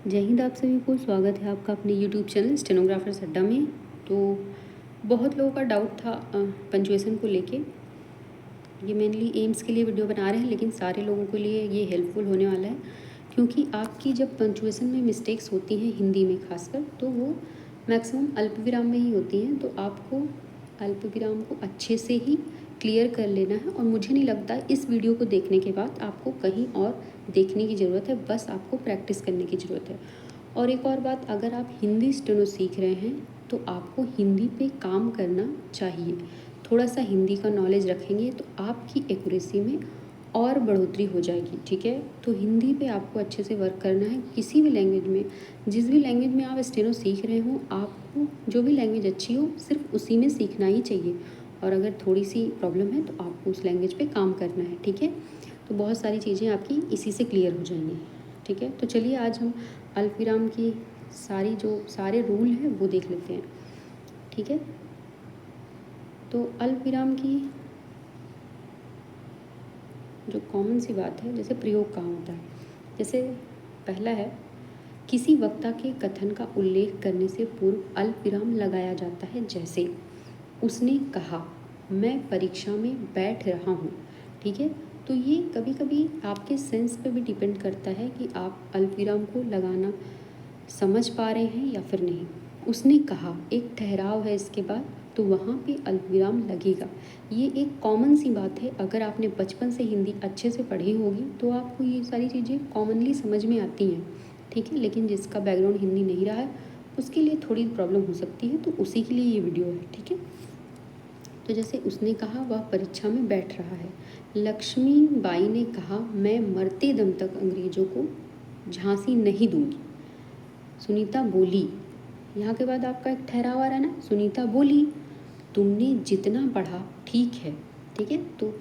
जय हिंद। आप सभी को स्वागत है आपका अपने YouTube चैनल स्टेनोग्राफर्स अड्डा में। तो बहुत लोगों का डाउट था पंचुएशन को लेके। ये मेनली एम्स के लिए वीडियो बना रहे हैं, लेकिन सारे लोगों के लिए ये हेल्पफुल होने वाला है, क्योंकि आपकी जब पंचुएशन में मिस्टेक्स होती हैं हिंदी में खासकर, तो वो मैक्सिमम अल्प विराम में ही होती हैं। तो आपको अल्प विराम को अच्छे से ही क्लियर कर लेना है, और मुझे नहीं लगता इस वीडियो को देखने के बाद आपको कहीं और देखने की ज़रूरत है, बस आपको प्रैक्टिस करने की ज़रूरत है। और एक और बात, अगर आप हिंदी स्टेनो सीख रहे हैं तो आपको हिंदी पे काम करना चाहिए। थोड़ा सा हिंदी का नॉलेज रखेंगे तो आपकी एक्यूरेसी में और बढ़ोतरी हो जाएगी, ठीक है। तो हिंदी पे आपको अच्छे से वर्क करना है। किसी भी लैंग्वेज में, जिस भी लैंग्वेज में आप स्टेनो सीख रहे हो, आपको जो भी लैंग्वेज अच्छी हो सिर्फ उसी में सीखना ही चाहिए। और अगर थोड़ी सी प्रॉब्लम है तो आपको उस लैंग्वेज पे काम करना है, ठीक है। तो बहुत सारी चीज़ें आपकी इसी से क्लियर हो जाएंगी, ठीक है। तो चलिए आज हम अल्पविराम की सारे रूल हैं वो देख लेते हैं, ठीक है। तो अल्पविराम की जो कॉमन सी बात है, जैसे प्रयोग कहाँ होता है। जैसे पहला है, किसी वक्ता के कथन का उल्लेख करने से पूर्व अल्पविराम लगाया जाता है। जैसे उसने कहा, मैं परीक्षा में बैठ रहा हूँ, ठीक है। तो ये कभी कभी आपके सेंस पे भी डिपेंड करता है कि आप अल्पविराम को लगाना समझ पा रहे हैं या फिर नहीं। उसने कहा, एक ठहराव है इसके बाद, तो वहाँ पे अल्पविराम लगेगा। ये एक कॉमन सी बात है। अगर आपने बचपन से हिंदी अच्छे से पढ़ी होगी तो आपको ये सारी चीज़ें कॉमनली समझ में आती हैं, ठीक है। लेकिन जिसका बैकग्राउंड हिंदी नहीं रहा है उसके लिए थोड़ी प्रॉब्लम हो सकती है, तो उसी के लिए ये वीडियो है, ठीक है। तो जैसे उसने कहा, वह परीक्षा में बैठ रहा है। लक्ष्मी बाई ने कहा, मैं मरते दम तक अंग्रेजों को झांसी नहीं दूंगी। सुनीता बोली, यहाँ के बाद आपका एक ठहराव आ रहा है ना, सुनीता बोली, तुमने जितना पढ़ा ठीक है, ठीक है। तो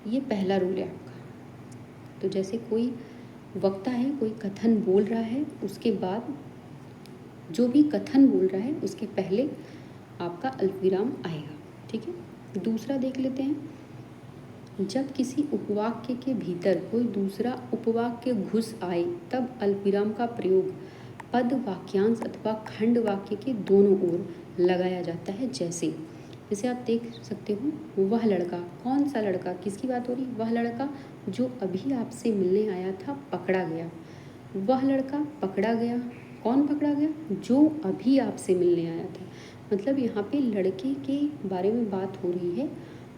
ये पहला रूल है आपका। तो जैसे कोई वक्ता है, कोई कथन बोल रहा है, उसके बाद जो भी कथन बोल रहा है उसके पहले आपका अल्पविराम आएगा, ठीक है। दूसरा देख लेते हैं, जब किसी उपवाक्य के भीतर कोई दूसरा उपवाक्य घुस आए तब अल्पविराम का प्रयोग पद, वाक्यांश अथवा खंड वाक्य के दोनों ओर लगाया जाता है। जैसे आप देख सकते हो, वह लड़का, कौन सा लड़का, किसकी बात हो रही, वह लड़का जो अभी आपसे मिलने आया था पकड़ा गया। वह लड़का पकड़ा गया, कौन पकड़ा गया, जो अभी आपसे मिलने आया था। मतलब यहाँ पे लड़के के बारे में बात हो रही है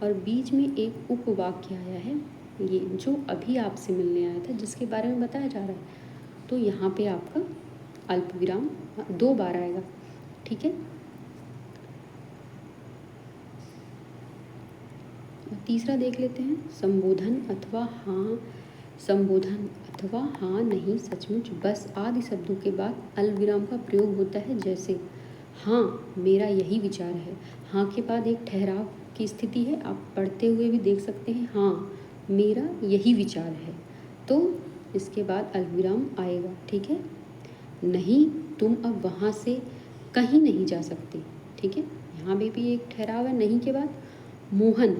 और बीच में एक उपवाक्य आया है, ये जो अभी आपसे मिलने आया था, जिसके बारे में बताया जा रहा है। तो यहाँ पे आपका अल्पविराम 2 बार आएगा, ठीक है। तीसरा देख लेते हैं, संबोधन अथवा हाँ नहीं सचमुच बस आदि शब्दों के बाद अल्पविराम का प्रयोग होता है। जैसे हाँ मेरा यही विचार है, हाँ के बाद एक ठहराव की स्थिति है, आप पढ़ते हुए भी देख सकते हैं, हाँ मेरा यही विचार है, तो इसके बाद अल्पविराम आएगा, ठीक है। नहीं, तुम अब वहाँ से कहीं नहीं जा सकते, ठीक है। यहाँ पे भी एक ठहराव है नहीं के बाद। मोहन,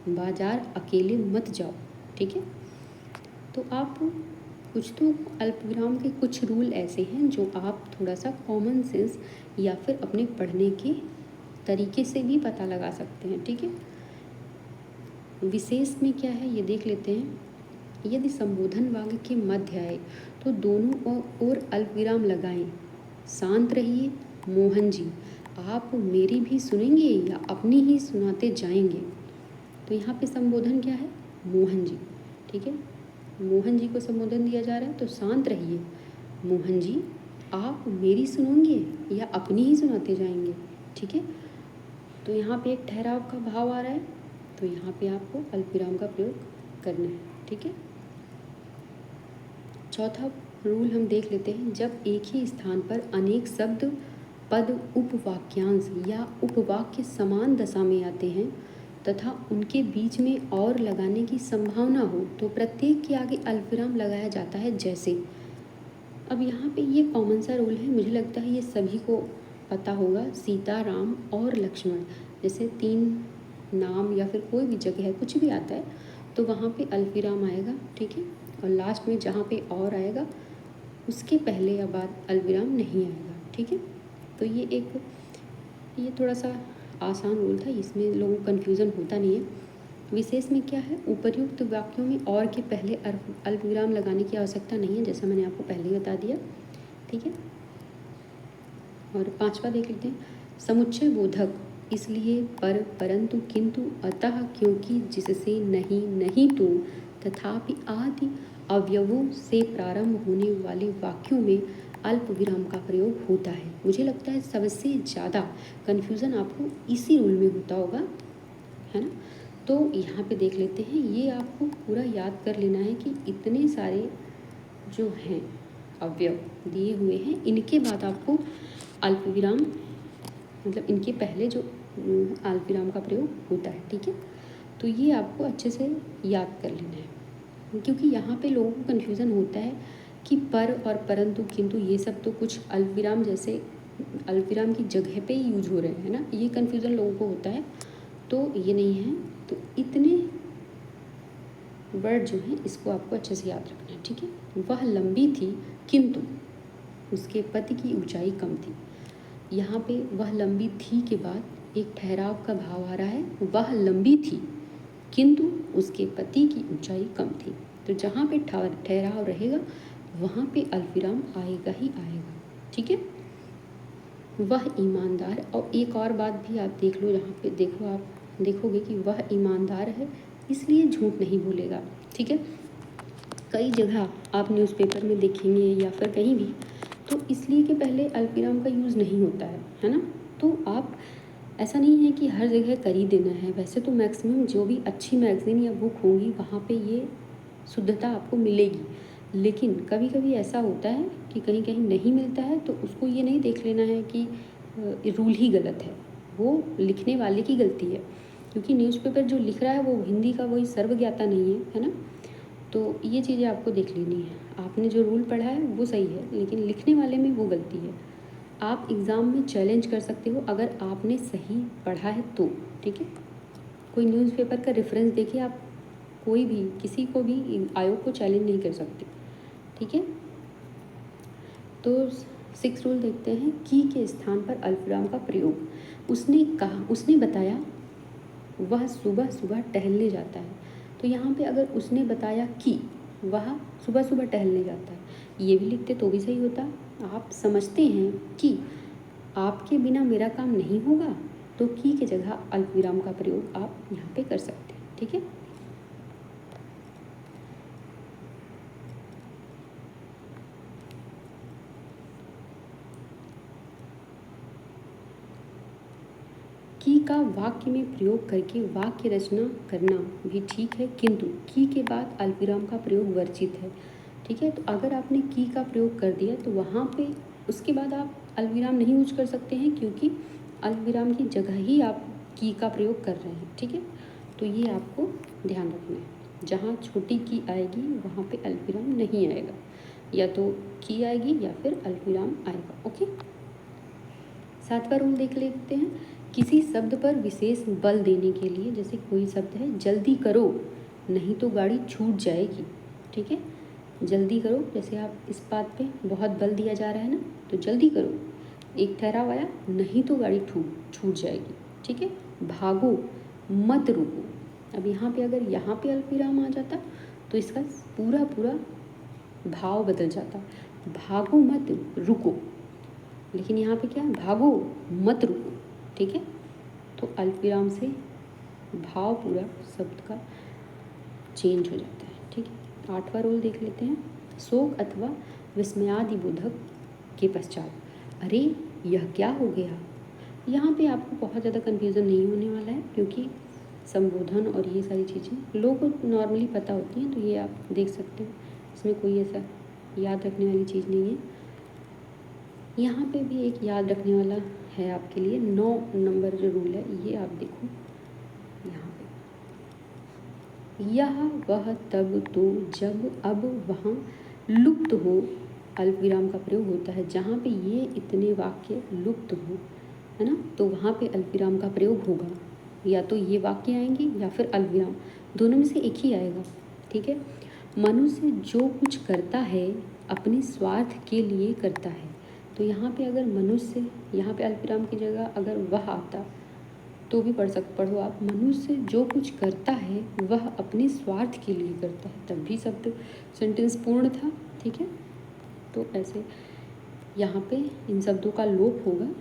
बाजार अकेले मत जाओ, ठीक है। तो आप कुछ तो अल्पविराम के कुछ रूल ऐसे हैं जो आप थोड़ा सा कॉमन सेंस या फिर अपने पढ़ने के तरीके से भी पता लगा सकते हैं, ठीक है। विशेष में क्या है ये देख लेते हैं। यदि संबोधन वाक्य के मध्य आए तो दोनों ओर अल्पविराम लगाएं। शांत रहिए मोहन जी, आप मेरी भी सुनेंगे या अपनी ही सुनाते जाएंगे। तो यहाँ पे संबोधन क्या है, मोहन जी, ठीक है। मोहन जी को संबोधन दिया जा रहा है, तो शांत रहिए मोहन जी, आप मेरी सुनोगे या अपनी ही सुनाते जाएंगे, ठीक है। तो यहाँ पे एक ठहराव का भाव आ रहा है, तो यहाँ पे आपको अल्पविराम का प्रयोग करना है, ठीक है। चौथा रूल हम देख लेते हैं, जब एक ही स्थान पर अनेक शब्द, पद, उपवाक्यांश या उपवाक्य समान दशा में आते हैं तथा उनके बीच में और लगाने की संभावना हो तो प्रत्येक के आगे अल्पविराम लगाया जाता है। जैसे अब यहाँ पे ये कॉमन सा रूल है, मुझे लगता है ये सभी को पता होगा, सीता, राम और लक्ष्मण जैसे 3 नाम या फिर कोई भी जगह है, कुछ भी आता है तो वहाँ पे अल्पविराम आएगा, ठीक है। और लास्ट में जहाँ पे और आएगा उसके पहले या बाद अल्पविराम नहीं आएगा। ठीक है, तो ये थोड़ा सा आसान रूल था, इसमें लोगों को कन्फ्यूज़न होता नहीं है। विशेष में क्या है, उपर्युक्त वाक्यों में और के पहले अल्पविराम लगाने की आवश्यकता नहीं है, जैसा मैंने आपको पहले ही बता दिया। ठीक है, और 5वां देख लेते हैं। समुच्चय बोधक इसलिए पर, परंतु, किंतु, अतः, क्योंकि, जिससे, नहीं, नहीं तो, तथापि आदि अवयवों से प्रारंभ होने वाले वाक्यों में अल्प विराम का प्रयोग होता है। मुझे लगता है सबसे ज़्यादा कन्फ्यूज़न आपको इसी रूल में होता होगा, है ना। तो यहाँ पे देख लेते हैं, ये आपको पूरा याद कर लेना है कि इतने सारे जो हैं अवयव दिए हुए हैं, इनके बाद आपको अल्पविराम, मतलब इनके पहले जो अल्पविराम का प्रयोग होता है। ठीक है, तो ये आपको अच्छे से याद कर लेना है, क्योंकि यहाँ पे लोगों को कन्फ्यूज़न होता है कि पर और परंतु, किंतु, ये सब तो कुछ अल्पविराम जैसे अल्पविराम की जगह पे ही यूज हो रहे हैं ना, ये कन्फ्यूज़न लोगों को होता है। तो ये नहीं है, तो इतने वर्ड जो हैं इसको आपको अच्छे से याद रखना है। ठीक है, वह लंबी थी किंतु उसके पति की ऊंचाई कम थी। यहाँ पे वह लंबी थी के बाद एक ठहराव का भाव आ रहा है, वह लंबी थी किंतु उसके पति की ऊंचाई कम थी। तो जहाँ पे ठहराव रहेगा वहाँ पे अल्पविराम आएगा ही आएगा। ठीक है, वह ईमानदार, और एक और बात भी आप देख लो, यहाँ पे देखो, आप देखोगे कि वह ईमानदार है इसलिए झूठ नहीं बोलेगा। ठीक है, कई जगह आप न्यूज़पेपर में देखेंगे या फिर कहीं भी, तो इसलिए कि पहले अल्पविराम का यूज़ नहीं होता है ना। तो आप, ऐसा नहीं है कि हर जगह कर ही देना है। वैसे तो मैक्सिमम जो भी अच्छी मैगज़ीन या बुक होंगी वहाँ पे ये शुद्धता आपको मिलेगी, लेकिन कभी कभी ऐसा होता है कि कहीं कहीं नहीं मिलता है, तो उसको ये नहीं देख लेना है कि रूल ही गलत है, वो लिखने वाले की गलती है, क्योंकि न्यूज़पेपर जो लिख रहा है वो हिंदी का वही सर्वज्ञाता नहीं है ना। तो ये चीज़ें आपको देख लेनी है, आपने जो रूल पढ़ा है वो सही है, लेकिन लिखने वाले में वो गलती है। आप एग्ज़ाम में चैलेंज कर सकते हो अगर आपने सही पढ़ा है तो। ठीक है, कोई न्यूज़पेपर का रेफरेंस देके आप कोई भी किसी को भी आयोग को चैलेंज नहीं कर सकते। ठीक है, तो 6 रूल देखते हैं। की के स्थान पर अल्पविराम का प्रयोग। उसने बताया वह सुबह सुबह टहलने जाता है। तो यहाँ पे अगर उसने बताया कि वह सुबह सुबह टहलने जाता है, ये भी लिखते तो भी सही होता। आप समझते हैं कि आपके बिना मेरा काम नहीं होगा, तो की के जगह अल्पविराम का प्रयोग आप यहाँ पे कर सकते हैं। ठीक है, की का वाक्य में प्रयोग करके वाक्य रचना करना भी ठीक है, किंतु की के बाद अल्पविराम का प्रयोग वर्जित है। ठीक है, तो अगर आपने की का प्रयोग कर दिया तो वहाँ पे उसके बाद आप अल्पविराम नहीं यूज कर सकते हैं, क्योंकि अल्पविराम की जगह ही आप की का प्रयोग कर रहे हैं। ठीक है, तो ये आपको ध्यान रखना है, जहाँ छोटी की आएगी वहाँ पे अल्पविराम नहीं आएगा, या तो की आएगी या फिर अल्पविराम आएगा। ओके, 7वां रूल देख लेते हैं। किसी शब्द पर विशेष बल देने के लिए, जैसे कोई शब्द है जल्दी करो नहीं तो गाड़ी छूट जाएगी। ठीक है, जल्दी करो, जैसे आप इस बात पे बहुत बल दिया जा रहा है ना, तो जल्दी करो, एक ठहराव आया, नहीं तो गाड़ी छूट जाएगी। ठीक है, भागो मत रुको। अब यहाँ पे अगर यहाँ पे अल्पविराम आ जाता तो इसका पूरा पूरा भाव बदल जाता, भागो मत रुको, लेकिन यहाँ पे क्या है, भागो मत रुको। ठीक है, तो अल्पविराम से भाव पूरा शब्द का चेंज हो जाता है। ठीक है, 8वां रूल देख लेते हैं। शोक अथवा विस्मयादिबोधक के पश्चात, अरे यह क्या हो गया। यहाँ पे आपको बहुत ज़्यादा कन्फ्यूज़न नहीं होने वाला है, क्योंकि संबोधन और ये सारी चीज़ें लोगों को नॉर्मली पता होती हैं, तो ये आप देख सकते हो, इसमें कोई ऐसा याद रखने वाली चीज़ नहीं है। यहाँ पे भी एक याद रखने वाला है आपके लिए, 9 नंबर जो रूल है, ये आप देखो यहाँ पे, यह वह तब तो जब अब वहाँ लुप्त हो अल्पविराम का प्रयोग होता है। जहाँ पे ये इतने वाक्य लुप्त हो, है ना, तो वहाँ पे अल्पविराम का प्रयोग होगा, या तो ये वाक्य आएंगे या फिर अल्पविराम, दोनों में से एक ही आएगा। ठीक है, मनुष्य जो कुछ करता है अपने स्वार्थ के लिए करता है। तो यहाँ पे अगर मनुष्य, यहाँ पे अल्पविराम की जगह अगर वह आता तो भी पढ़ो आप। मनुष्य जो कुछ करता है वह अपने स्वार्थ के लिए करता है, तब भी शब्द सेंटेंस पूर्ण था। ठीक है, तो ऐसे यहाँ पे इन शब्दों का लोप होगा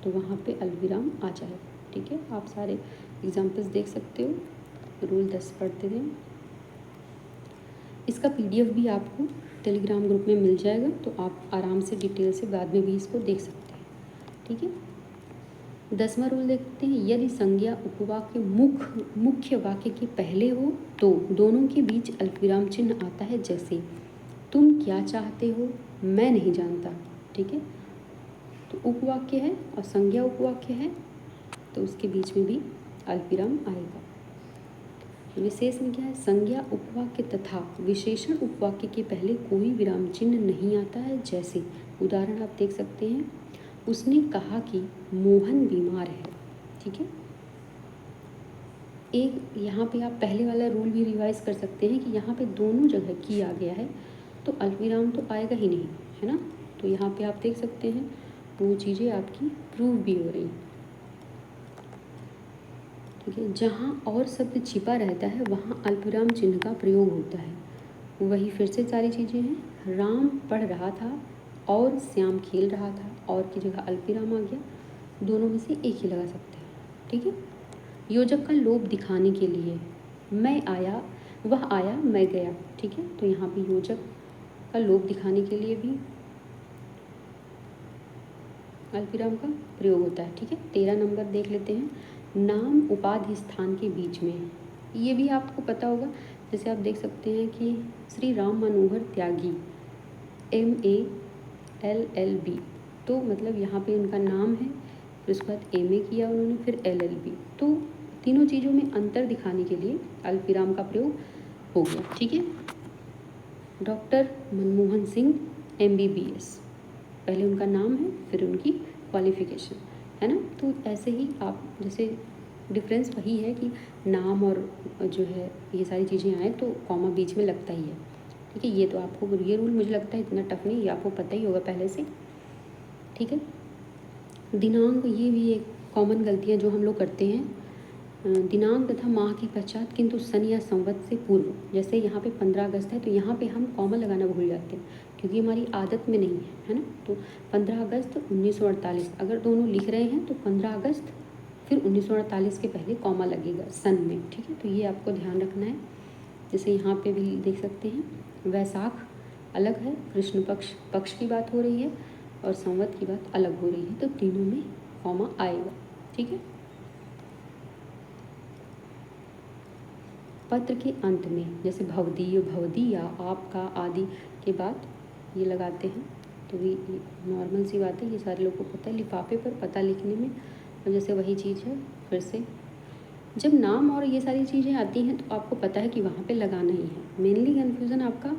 तो वहाँ पे अल्पविराम आ जाएगा। ठीक है, आप सारे एग्जाम्पल्स देख सकते हो, रूल 10 पढ़ते रहें। इसका PDF भी आपको टेलीग्राम ग्रुप में मिल जाएगा, तो आप आराम से डिटेल से बाद में भी इसको देख सकते हैं। ठीक है, 10वां रूल देखते हैं। यदि संज्ञा उपवाक्य मुख्य वाक्य के पहले हो तो दोनों के बीच अल्पविराम चिन्ह आता है, जैसे तुम क्या चाहते हो, मैं नहीं जानता। ठीक है, तो उपवाक्य है और संज्ञा उपवाक्य है तो उसके बीच में भी अल्पविराम आएगा। विशेष में क्या है, संज्ञा उपवाक्य तथा विशेषण उपवाक्य के पहले कोई विराम चिन्ह नहीं आता है। जैसे उदाहरण आप देख सकते हैं, उसने कहा कि मोहन बीमार है। ठीक है, एक यहाँ पे आप पहले वाला रूल भी रिवाइज कर सकते हैं कि यहाँ पे दोनों जगह की आ गया है तो अल्पविराम तो आएगा ही नहीं, है ना। तो यहाँ पे आप देख सकते हैं वो चीज़ें आपकी प्रूव भी हो रही। ठीक है, जहाँ और शब्द छिपा रहता है वहाँ अल्पविराम चिन्ह का प्रयोग होता है। वही फिर से सारी चीज़ें हैं। राम पढ़ रहा था और श्याम खेल रहा था, और की जगह अल्पविराम आ गया, दोनों में से एक ही लगा सकते हैं। ठीक है, योजक का लोभ दिखाने के लिए मैं आया, वह आया, मैं गया। ठीक है, तो यहाँ पे योजक का लोभ दिखाने के लिए भी अल्पविराम का प्रयोग होता है। ठीक है, 13 नंबर देख लेते हैं। नाम उपाधि स्थान के बीच में, ये भी आपको पता होगा। जैसे आप देख सकते हैं कि श्री राम मनोहर त्यागी MALLB, तो मतलब यहाँ पे उनका नाम है, फिर उसके बाद MA किया उन्होंने, फिर LLB। तो तीनों चीज़ों में अंतर दिखाने के लिए अल्पविराम का प्रयोग हो गया। ठीक है, डॉक्टर मनमोहन सिंह MBBS, पहले उनका नाम है फिर उनकी क्वालिफिकेशन, है ना। तो ऐसे ही आप जैसे डिफरेंस वही है कि नाम और जो है ये सारी चीज़ें आए तो कॉमा बीच में लगता ही है। ठीक है, ये तो आपको, ये रूल मुझे लगता है इतना टफ नहीं, ये आपको पता ही होगा पहले से। ठीक है, दिनांक, ये भी एक कॉमन गलतियाँ जो हम लोग करते हैं। दिनांक तथा माह के पश्चात किंतु सन या संवत से पूर्व, जैसे यहाँ पे 15 अगस्त है तो यहाँ पे हम कॉमा लगाना भूल जाते हैं क्योंकि हमारी आदत में नहीं है ना। तो 15 अगस्त 1948 अगर दोनों लिख रहे हैं तो 15 अगस्त फिर 1948 के पहले कॉमा लगेगा सन में। ठीक है, तो ये आपको ध्यान रखना है। जैसे यहाँ पे भी देख सकते हैं, वैशाख अलग है, कृष्ण पक्ष की बात हो रही है और संवत की बात अलग हो रही है, तो तीनों में कॉमा आएगा। ठीक है, पत्र के अंत में जैसे भवदीय, भवदी या आपका आदि के बाद ये लगाते हैं, तो ये नॉर्मल सी बात है, ये सारे लोगों को पता है। लिफाफे पर पता लिखने में और जैसे वही चीज़ है, फिर से जब नाम और ये सारी चीज़ें आती हैं तो आपको पता है कि वहाँ पे लगाना ही है। मेनली कन्फ्यूज़न आपका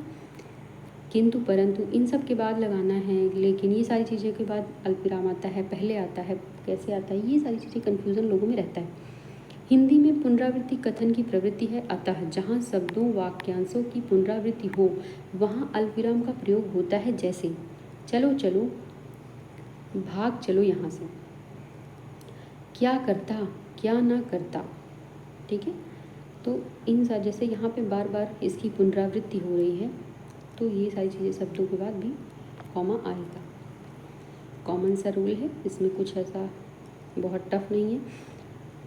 किंतु परंतु इन सब के बाद लगाना है, लेकिन ये सारी चीज़ें के बाद अल्पविराम आता है, पहले आता है, कैसे आता है, ये सारी चीज़ें कन्फ्यूज़न लोगों में रहता है। हिंदी में पुनरावृत्ति कथन की प्रवृत्ति है, अतः जहाँ शब्दों वाक्यांशों की पुनरावृत्ति हो वहाँ अल्पविराम का प्रयोग होता है। जैसे चलो चलो, भाग चलो यहाँ से, क्या करता, क्या ना करता। ठीक है, तो इन जैसे यहाँ पे बार बार इसकी पुनरावृत्ति हो रही है तो ये सारी चीज़ें शब्दों के बाद भी कॉमा आएगा। कॉमन सा रूल है, इसमें कुछ ऐसा बहुत टफ नहीं है।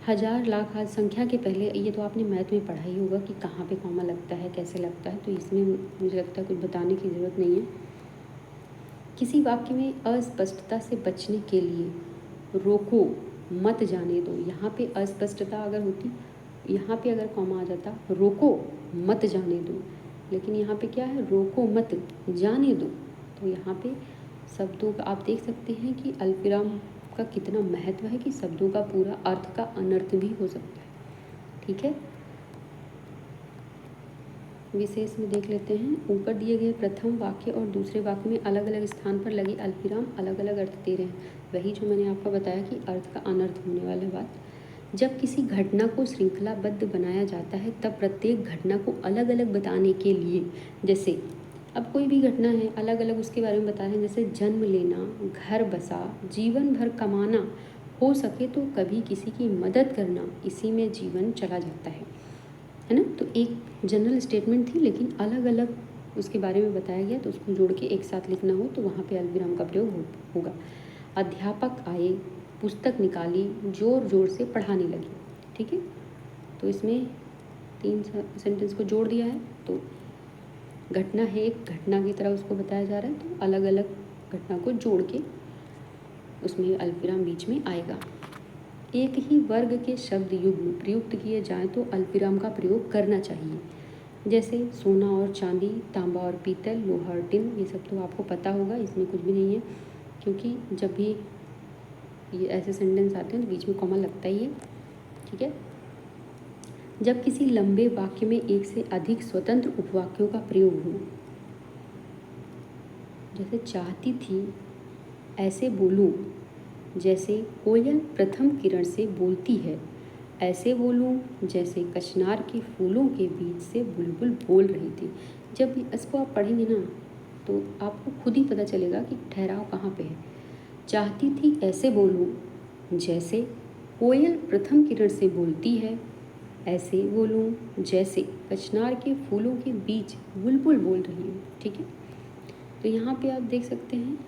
हज़ार लाख आज संख्या के पहले, ये तो आपने मैथ में पढ़ा ही होगा कि कहाँ पे कॉमा लगता है, कैसे लगता है, तो इसमें मुझे लगता है कुछ बताने की ज़रूरत नहीं है। किसी वाक्य में अस्पष्टता से बचने के लिए रोको, मत जाने दो, यहाँ पे अस्पष्टता अगर होती, यहाँ पे अगर कॉमा आ जाता रोको मत जाने दो, लेकिन यहाँ पे क्या है, रोको मत जाने दो। तो यहाँ पे शब्दों का आप देख सकते हैं कि अल्पविराम का कितना महत्व है कि शब्दों का पूरा अर्थ का अनर्थ भी हो सकता है। ठीक है, विशेष में देख लेते हैं। ऊपर दिए गए प्रथम वाक्य और दूसरे वाक्य में अलग अलग स्थान पर लगे अल्पविराम अलग अलग अर्थ दे रहे हैं। वही जो मैंने आपको बताया कि अर्थ का अनर्थ होने वाला बात। जब किसी घटना को श्रृंखलाबद्ध बनाया जाता है तब प्रत्येक घटना को अलग अलग बताने के लिए, जैसे अब कोई भी घटना है अलग अलग उसके बारे में बता रहे हैं, जैसे जन्म लेना, घर बसा, जीवन भर कमाना, हो सके तो कभी किसी की मदद करना, इसी में जीवन चला जाता है ना। तो एक जनरल स्टेटमेंट थी लेकिन अलग अलग उसके बारे में बताया गया, तो उसको जोड़ के एक साथ लिखना हो तो वहाँ पे अल्पविराम का प्रयोग होगा। अध्यापक आए, पुस्तक निकाली, जोर जोर से पढ़ाने लगी। ठीक है, तो इसमें 3 सेंटेंस को जोड़ दिया है, तो घटना है, एक घटना की तरह उसको बताया जा रहा है, तो अलग अलग घटना को जोड़ के उसमें अल्पविराम बीच में आएगा। एक ही वर्ग के शब्द युग्म प्रयुक्त किए जाएं तो अल्पविराम का प्रयोग करना चाहिए। जैसे सोना और चांदी, तांबा और पीतल, लोहा और टिन, ये सब तो आपको पता होगा, इसमें कुछ भी नहीं है, क्योंकि जब भी ये ऐसे सेंटेंस आते हैं तो बीच में कॉमा लगता ही है। ठीक है, जब किसी लंबे वाक्य में एक से अधिक स्वतंत्र उपवाक्यों का प्रयोग हो, जैसे चाहती थी ऐसे बोलूं जैसे कोयल प्रथम किरण से बोलती है, ऐसे बोलूं जैसे कचनार के फूलों के बीच से बुलबुल बोल रही थी। जब इसको आप पढ़ेंगे ना तो आपको खुद ही पता चलेगा कि ठहराव कहाँ पे है। चाहती थी ऐसे बोलूं जैसे कोयल प्रथम किरण से बोलती है, ऐसे बोलूं जैसे कचनार के फूलों के बीच बुलबुल बोल रही हूँ। ठीक है, तो यहाँ पे आप देख सकते हैं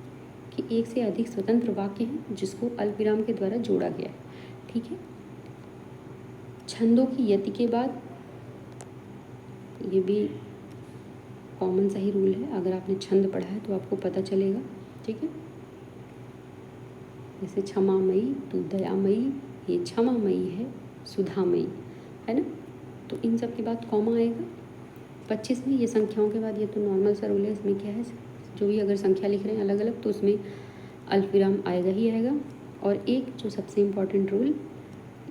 कि एक से अधिक स्वतंत्र वाक्य हैं जिसको अल्पविराम के द्वारा जोड़ा गया है। ठीक है, छंदों की यति के बाद, ये भी कॉमन सा ही रूल है, अगर आपने छंद पढ़ा है तो आपको पता चलेगा। ठीक है, जैसे क्षमामयी तू दयामयी, ये क्षमामयी है, सुधामयी है ना, तो इन सब के बाद कॉमा आएगा। 25 में ये संख्याओं के बाद, ये तो नॉर्मल सा रूल है, इसमें क्या है, जो भी अगर संख्या लिख रहे हैं अलग अलग तो उसमें अल्पविराम आएगा ही आएगा। और एक जो सबसे इम्पॉर्टेंट रूल,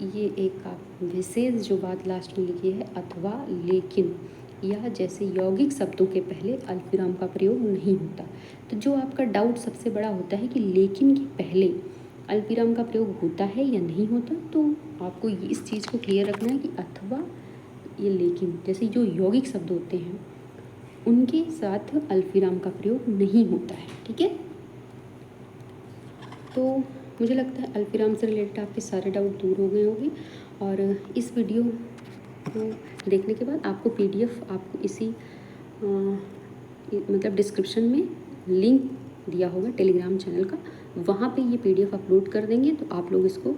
ये एक आप विशेष जो बात लास्ट में लिखी है, अथवा लेकिन या जैसे यौगिक शब्दों के पहले अल्पविराम का प्रयोग नहीं होता। तो जो आपका डाउट सबसे बड़ा होता है कि लेकिन के पहले अल्पविराम का प्रयोग होता है या नहीं होता, तो आपको इस चीज़ को क्लियर रखना है कि अथवा ये लेकिन जैसे जो यौगिक शब्द होते हैं उनके साथ अल्पविराम का प्रयोग नहीं होता है। ठीक है, तो मुझे लगता है अल्पविराम से रिलेटेड आपके सारे डाउट दूर हो गए होंगे। और इस वीडियो को देखने के बाद आपको PDF आपको इसी मतलब डिस्क्रिप्शन में लिंक दिया होगा टेलीग्राम चैनल का, वहाँ पे ये PDF अपलोड कर देंगे, तो आप लोग इसको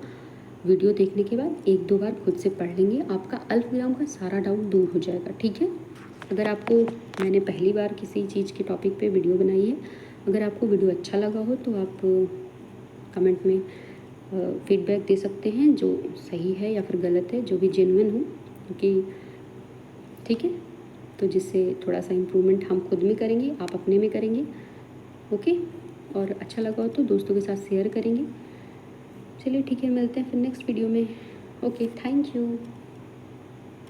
वीडियो देखने के बाद 1-2 बार खुद से पढ़ लेंगे, आपका अल्पविराम का सारा डाउट दूर हो जाएगा। ठीक है, अगर आपको, मैंने पहली बार किसी चीज़ के टॉपिक पे वीडियो बनाई है, अगर आपको वीडियो अच्छा लगा हो तो आप कमेंट में फीडबैक दे सकते हैं, जो सही है या फिर गलत है, जो भी जेन्युइन हो, क्योंकि ठीक है, तो जिससे थोड़ा सा इम्प्रूवमेंट हम खुद में करेंगे, आप अपने में करेंगे। ओके, और अच्छा लगा हो तो दोस्तों के साथ शेयर करेंगे। चलिए ठीक है, मिलते हैं फिर नेक्स्ट वीडियो में। Okay, thank you.